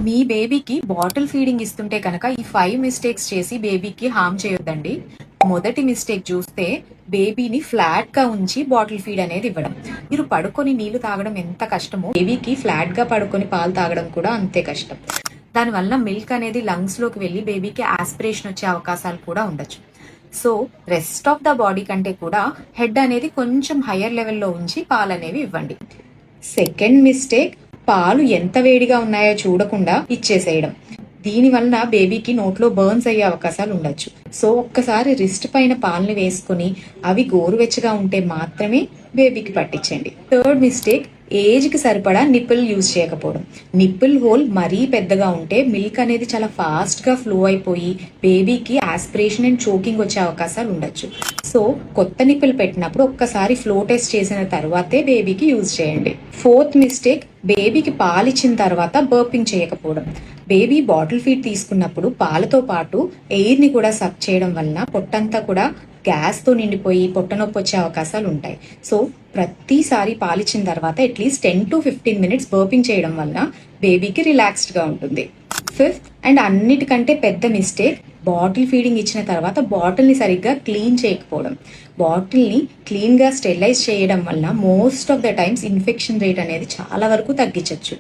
మీ బేబీకి bottle feeding ఇస్తుంటే కనుక ఈ 5 మిస్టేక్స్ చేసి బేబీకి హార్మ్ చేయొద్దండి. మొదటి మిస్టేక్ చూస్తే బేబీని ఫ్లాట్ గా ఉంచి బాటిల్ ఫీడ్ అనేది ఇవ్వడం. మీరు పడుకొని నీళ్లు తాగడం ఎంత కష్టమో బేబీకి ఫ్లాట్ గా పడుకొని పాలు తాగడం కూడా అంతే కష్టం. దానివల్ల మిల్క్ అనేది లంగ్స్ లోకి వెళ్ళి బేబీకి ఆస్పిరేషన్ వచ్చే అవకాశాలు కూడా ఉండొచ్చు. So rest of the body కంటే కూడా హెడ్ అనేది కొంచెం హయ్యర్ లెవెల్లో ఉంచి పాలు అనేవి ఇవ్వండి. సెకండ్ మిస్టేక్, పాలు ఎంత వేడిగా ఉన్నాయో చూడకుండా ఇచ్చేసేయడం. దీనివల్ల బేబీకి నోట్లో బర్న్స్ అయ్యే అవకాశాలు ఉండొచ్చు. సో ఒక్కసారి రిస్ట్ పైన పాలని వేసుకుని అవి గోరువెచ్చగా ఉంటే మాత్రమే బేబీకి పట్టించండి. థర్డ్ మిస్టేక్, ఏజ్ కి సరిపడా నిప్పుల్ యూజ్ చేయకపోవడం. నిప్పుల్ హోల్ మరీ పెద్దగా ఉంటే మిల్క్ అనేది చాలా ఫాస్ట్ గా ఫ్లో అయిపోయి బేబీకి ఆస్పిరేషన్ అండ్ చోకింగ్ వచ్చే అవకాశాలు ఉండొచ్చు. సో కొత్త నిప్పులు పెట్టినప్పుడు ఒక్కసారి ఫ్లో టెస్ట్ చేసిన తర్వాతే బేబీకి యూజ్ చేయండి. ఫోర్త్ మిస్టేక్, బేబీకి పాలిచ్చిన తర్వాత బర్పింగ్ చేయకపోవడం. బేబీ బాటిల్ ఫీడ్ తీసుకున్నప్పుడు పాలతో పాటు ఎయిర్ ని కూడా సక్ చేయడం వలన పొట్టంతా కూడా గ్యాస్ తో నిండిపోయి పొట్ట నొప్పి వచ్చే అవకాశాలు ఉంటాయి. సో ప్రతిసారి పాలిచ్చిన తర్వాత అట్లీస్ట్ 10 to 15 మినిట్స్ బర్పింగ్ చేయడం వలన బేబీకి రిలాక్స్డ్ గా ఉంటుంది. ఫిఫ్త్ అండ్ అన్నిటికంటే పెద్ద మిస్టేక్, బాటిల్ ఫీడింగ్ ఇచ్చిన తర్వాత బాటిల్ ని సరిగ్గా క్లీన్ చేయకపోవడం. బాటిల్ ని క్లీన్ గా స్టెరిలైజ్ చేయడం వల్ల most of the times infection rate అనేది చాలా వరకు తగ్గించవచ్చు.